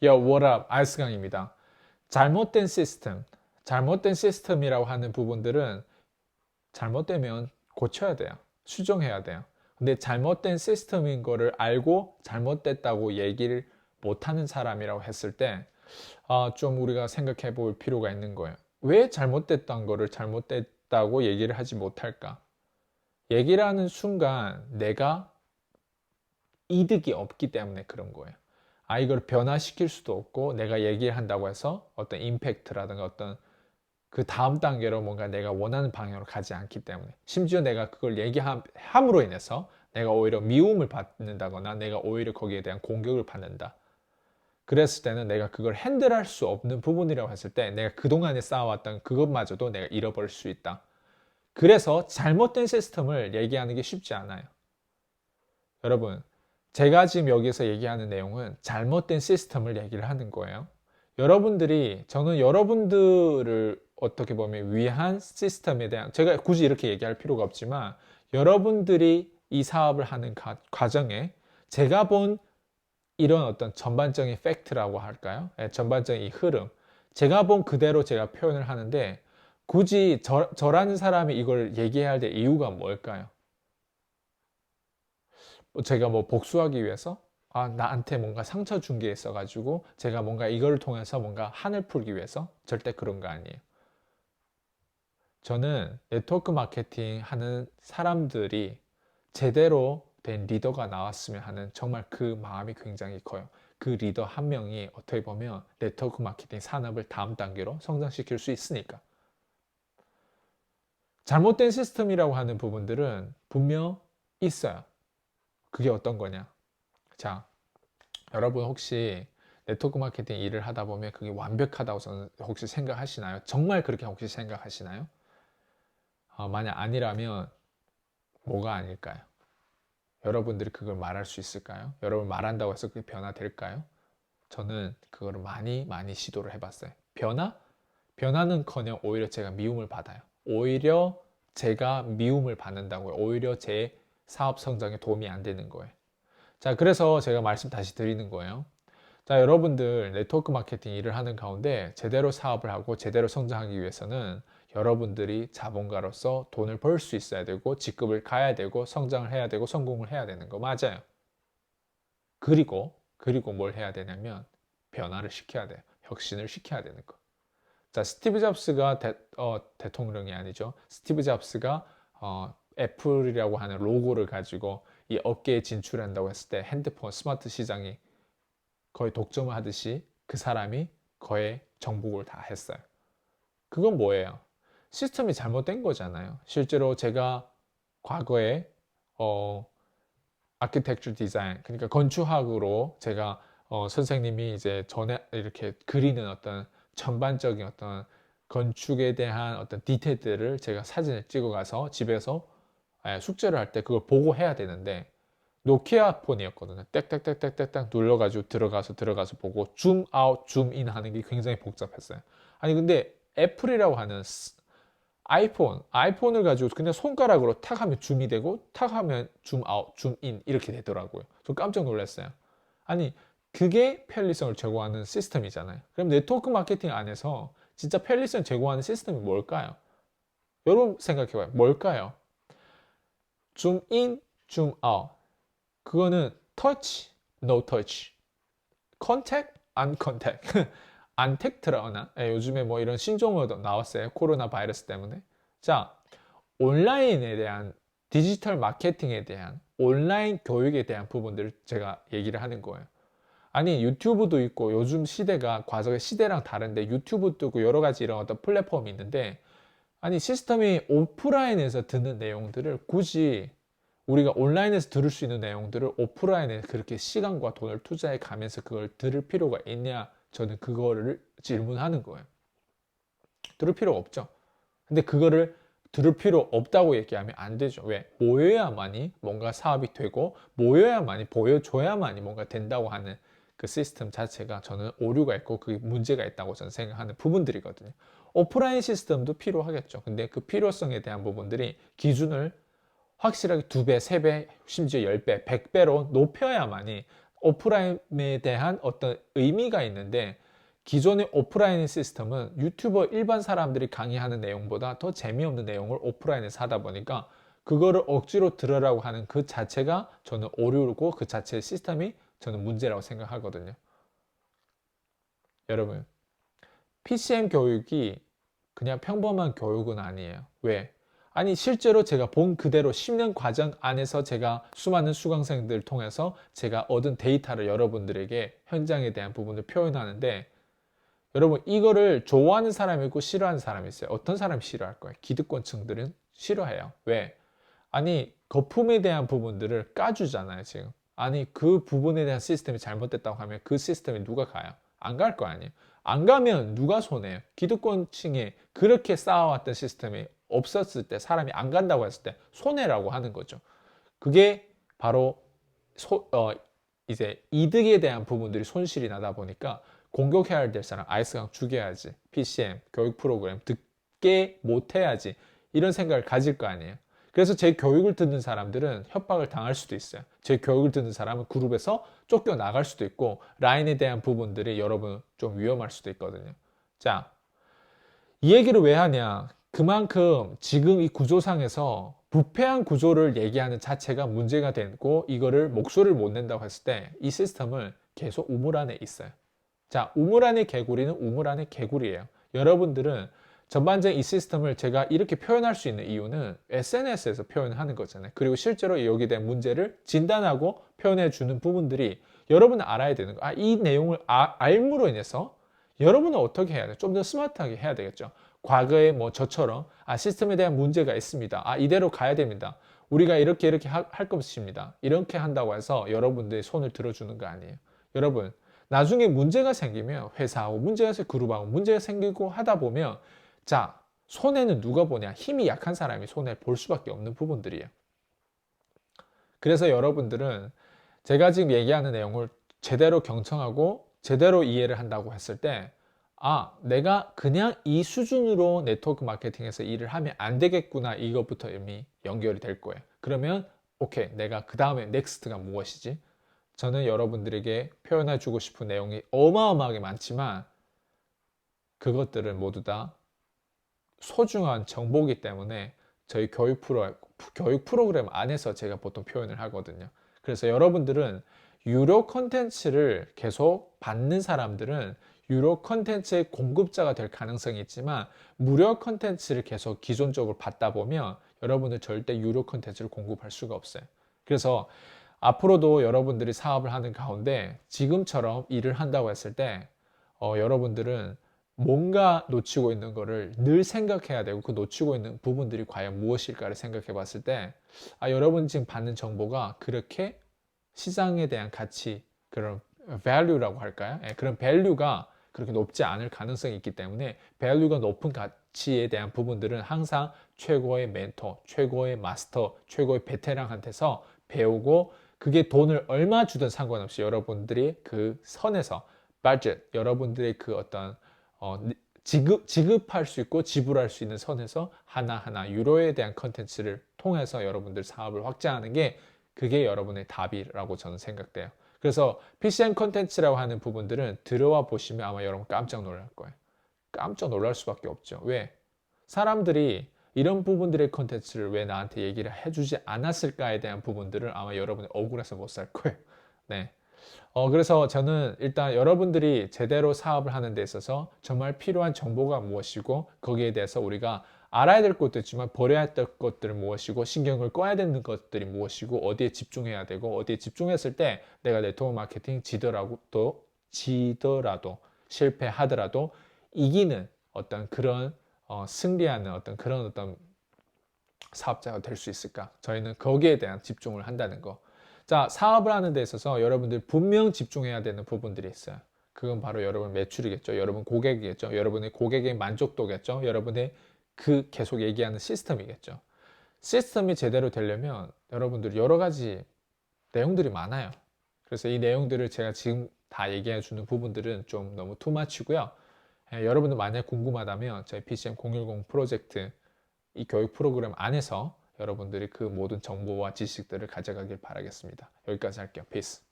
Yo, what up? 알스강입니다. 잘못된 시스템이라고 하는 부분들은 잘못되면 고쳐야 돼요. 수정해야 돼요. 근데 잘못된 시스템인 거를 알고 잘못됐다고 얘기를 못하는 사람이라고 했을 때, 좀 우리가 생각해 볼 필요가 있는 거예요. 왜 잘못됐던 거를 잘못됐다고 얘기를 하지 못할까? 얘기를 하는 순간 내가 이득이 없기 때문에 그런 거예요. 이걸 변화시킬 수도 없고 내가 얘기를 한다고 해서 어떤 임팩트라든가 어떤 그 다음 단계로 뭔가 내가 원하는 방향으로 가지 않기 때문에 심지어 내가 그걸 얘기함으로 인해서 내가 오히려 미움을 받는다거나 내가 오히려 거기에 대한 공격을 받는다. 그랬을 때는 내가 그걸 핸들할 수 없는 부분이라고 했을 때 내가 그동안에 쌓아왔던 그것마저도 내가 잃어버릴 수 있다. 그래서 잘못된 시스템을 얘기하는 게 쉽지 않아요. 여러분, 제가 지금 여기서 얘기하는 내용은 잘못된 시스템을 얘기를 하는 거예요. 저는 여러분들을 어떻게 보면 위한 시스템에 대한, 제가 굳이 이렇게 얘기할 필요가 없지만, 여러분들이 이 사업을 하는 과정에 제가 본 이런 어떤 전반적인 팩트라고 할까요? 전반적인 이 흐름. 제가 본 그대로 제가 표현을 하는데, 굳이 저라는 사람이 이걸 얘기해야 될 이유가 뭘까요? 제가 뭐 복수하기 위해서 나한테 뭔가 상처 준 게 있어가지고 제가 뭔가 이걸 통해서 뭔가 한을 풀기 위해서 절대 그런 거 아니에요. 저는 네트워크 마케팅 하는 사람들이 제대로 된 리더가 나왔으면 하는 정말 그 마음이 굉장히 커요. 그 리더 한 명이 어떻게 보면 네트워크 마케팅 산업을 다음 단계로 성장시킬 수 있으니까. 잘못된 시스템이라고 하는 부분들은 분명 있어요. 그게 어떤 거냐? 자, 여러분 혹시 네트워크 마케팅 일을 하다 보면 그게 완벽하다고 저는 혹시 생각하시나요? 정말 그렇게 혹시 생각하시나요? 만약 아니라면 뭐가 아닐까요? 여러분들이 그걸 말할 수 있을까요? 여러분 말한다고 해서 그게 변화될까요? 저는 그거를 많이 많이 시도를 해봤어요. 변화는커녕 오히려 제가 미움을 받아요. 오히려 제가 미움을 받는다고요. 오히려 제 사업 성장에 도움이 안 되는 거예요. 자, 그래서 제가 말씀 다시 드리는 거예요. 자, 여러분들 네트워크 마케팅 일을 하는 가운데 제대로 사업을 하고 제대로 성장하기 위해서는 여러분들이 자본가로서 돈을 벌 수 있어야 되고 직급을 가야 되고 성장을 해야 되고 성공을 해야 되는 거 맞아요. 그리고 뭘 해야 되냐면 변화를 시켜야 돼요. 혁신을 시켜야 되는 거. 자, 스티브 잡스가 대통령이 아니죠. 스티브 잡스가 애플이라고 하는 로고를 가지고 이 업계에 진출한다고 했을 때 핸드폰 스마트 시장이 거의 독점을 하듯이 그 사람이 거의 정복을 다 했어요. 그건 뭐예요? 시스템이 잘못된 거잖아요. 실제로 제가 과거에 아키텍처 디자인, 그러니까 건축학으로 제가 선생님이 이제 전에 이렇게 그리는 어떤 전반적인 어떤 건축에 대한 어떤 디테일들을 제가 사진을 찍어 가서 집에서 숙제를 할 때 그걸 보고 해야 되는데 노키아 폰이었거든요. 땡땡땡땡땡땡 눌러가지고 들어가서 보고 줌 아웃, 줌 인 하는 게 굉장히 복잡했어요. 아니 근데 애플이라고 하는 아이폰을 가지고 그냥 손가락으로 탁 하면 줌이 되고 탁 하면 줌 아웃, 줌 인 이렇게 되더라고요. 저 깜짝 놀랐어요. 아니 그게 편리성을 제공하는 시스템이잖아요. 그럼 네트워크 마케팅 안에서 진짜 편리성 제공하는 시스템이 뭘까요? 여러분 생각해봐요. 뭘까요? 줌 인, 줌 아웃. 그거는 touch, no touch, contact, uncontact, un택트라거나 요즘에 뭐 이런 신조어도 나왔어요. 코로나 바이러스 때문에. 자, 온라인에 대한 디지털 마케팅에 대한 온라인 교육에 대한 부분들을 제가 얘기를 하는 거예요. 아니 유튜브도 있고 요즘 시대가 과거의 시대랑 다른데 유튜브도 있고 여러 가지 이런 어떤 플랫폼이 있는데 아니 시스템이 오프라인에서 듣는 내용들을 굳이 우리가 온라인에서 들을 수 있는 내용들을 오프라인에 그렇게 시간과 돈을 투자해 가면서 그걸 들을 필요가 있냐? 저는 그거를 질문하는 거예요. 들을 필요 없죠. 근데 그거를 들을 필요 없다고 얘기하면 안 되죠. 왜? 모여야만이 뭔가 사업이 되고 모여야만이 보여줘야만이 뭔가 된다고 하는 그 시스템 자체가 저는 오류가 있고 그게 문제가 있다고 저는 생각하는 부분들이거든요. 오프라인 시스템도 필요하겠죠. 근데 그 필요성에 대한 부분들이 기준을 확실하게 2배, 3배, 심지어 10배, 100배로 높여야만이 오프라인에 대한 어떤 의미가 있는데 기존의 오프라인 시스템은 유튜버 일반 사람들이 강의하는 내용보다 더 재미없는 내용을 오프라인에서 하다 보니까 그거를 억지로 들으라고 하는 그 자체가 저는 오류고 그 자체의 시스템이 저는 문제라고 생각하거든요. 여러분, PCM 교육이 그냥 평범한 교육은 아니에요. 왜? 아니 실제로 제가 본 그대로 10년 과정 안에서 제가 수많은 수강생들을 통해서 제가 얻은 데이터를 여러분들에게 현장에 대한 부분을 표현하는데 여러분 이거를 좋아하는 사람이 있고 싫어하는 사람이 있어요. 어떤 사람이 싫어할 거예요? 기득권층들은 싫어해요. 왜? 아니 거품에 대한 부분들을 까주잖아요 지금. 아니 그 부분에 대한 시스템이 잘못됐다고 하면 그 시스템에 누가 가요? 안 갈 거 아니에요. 안 가면 누가 손해요? 기득권층에 그렇게 쌓아왔던 시스템이 없었을 때 사람이 안 간다고 했을 때 손해라고 하는 거죠. 그게 바로 이제 이득에 대한 부분들이 손실이 나다 보니까 공격해야 될 사람 아이스강 죽여야지, PCM 교육 프로그램 듣게 못해야지 이런 생각을 가질 거 아니에요. 그래서 제 교육을 듣는 사람들은 협박을 당할 수도 있어요. 제 교육을 듣는 사람은 그룹에서 쫓겨나갈 수도 있고 라인에 대한 부분들이 여러분 좀 위험할 수도 있거든요. 자, 이 얘기를 왜 하냐? 그만큼 지금 이 구조상에서 부패한 구조를 얘기하는 자체가 문제가 되고 이거를 목소리를 못 낸다고 했을 때 이 시스템을 계속 우물 안에 있어요. 자, 우물 안의 개구리는 우물 안의 개구리예요. 여러분들은 전반적인 이 시스템을 제가 이렇게 표현할 수 있는 이유는 SNS에서 표현하는 거잖아요. 그리고 실제로 여기에 대한 문제를 진단하고 표현해 주는 부분들이 여러분은 알아야 되는 거예요. 아, 이 내용을 알므로 인해서 여러분은 어떻게 해야 돼요? 좀 더 스마트하게 해야 되겠죠. 과거에 뭐 저처럼 시스템에 대한 문제가 있습니다. 이대로 가야 됩니다. 우리가 이렇게 할 것입니다. 이렇게 한다고 해서 여러분들의 손을 들어주는 거 아니에요. 여러분, 나중에 문제가 생기면 회사하고 문제가 생기고 그룹하고 문제가 생기고 하다 보면 자, 손해는 누가 보냐? 힘이 약한 사람이 손해를 볼 수밖에 없는 부분들이에요. 그래서 여러분들은 제가 지금 얘기하는 내용을 제대로 경청하고 제대로 이해를 한다고 했을 때 내가 그냥 이 수준으로 네트워크 마케팅에서 일을 하면 안 되겠구나. 이것부터 이미 연결이 될 거예요. 그러면 오케이, 내가 그 다음에 넥스트가 무엇이지? 저는 여러분들에게 표현해 주고 싶은 내용이 어마어마하게 많지만 그것들은 모두 다 소중한 정보이기 때문에 저희 교육 프로그램 안에서 제가 보통 표현을 하거든요. 그래서 여러분들은 유료 컨텐츠를 계속 받는 사람들은 유료 컨텐츠의 공급자가 될 가능성이 있지만 무료 컨텐츠를 계속 기존적으로 받다 보면 여러분은 절대 유료 컨텐츠를 공급할 수가 없어요. 그래서 앞으로도 여러분들이 사업을 하는 가운데 지금처럼 일을 한다고 했을 때 여러분들은 뭔가 놓치고 있는 거를 늘 생각해야 되고 그 놓치고 있는 부분들이 과연 무엇일까를 생각해 봤을 때 여러분 지금 받는 정보가 그렇게 시장에 대한 가치, 그런 value라고 할까요? 그런 value가 그렇게 높지 않을 가능성이 있기 때문에 value가 높은 가치에 대한 부분들은 항상 최고의 멘토, 최고의 마스터, 최고의 베테랑한테서 배우고 그게 돈을 얼마 주든 상관없이 여러분들이 그 선에서 budget, 여러분들의 그 어떤 지급할 수 있고 지불할 수 있는 선에서 하나하나 유료에 대한 컨텐츠를 통해서 여러분들 사업을 확장하는 게 그게 여러분의 답이라고 저는 생각돼요. 그래서 PCM 컨텐츠라고 하는 부분들은 들어와 보시면 아마 여러분 깜짝 놀랄 거예요. 깜짝 놀랄 수밖에 없죠. 왜? 사람들이 이런 부분들의 컨텐츠를 왜 나한테 얘기를 해주지 않았을까에 대한 부분들을 아마 여러분이 억울해서 못 살 거예요. 네. 그래서 저는 일단 여러분들이 제대로 사업을 하는 데 있어서 정말 필요한 정보가 무엇이고 거기에 대해서 우리가 알아야 될 것도 있지만 버려야 될 것들은 무엇이고 신경을 꺼야 되는 것들이 무엇이고 어디에 집중해야 되고 어디에 집중했을 때 내가 네트워크 마케팅 지더라도 실패하더라도 이기는 어떤 그런 승리하는 어떤 그런 어떤 사업자가 될 수 있을까? 저희는 거기에 대한 집중을 한다는 거. 자, 사업을 하는 데 있어서 여러분들 분명 집중해야 되는 부분들이 있어요. 그건 바로 여러분 매출이겠죠. 여러분 고객이겠죠. 여러분의 고객의 만족도겠죠. 여러분의 그 계속 얘기하는 시스템이겠죠. 시스템이 제대로 되려면 여러분들 여러 가지 내용들이 많아요. 그래서 이 내용들을 제가 지금 다 얘기해 주는 부분들은 좀 너무 투마치고요. 여러분들 만약 궁금하다면 저희 PCM 010 프로젝트 이 교육 프로그램 안에서 여러분들이 그 모든 정보와 지식들을 가져가길 바라겠습니다. 여기까지 할게요. 피스.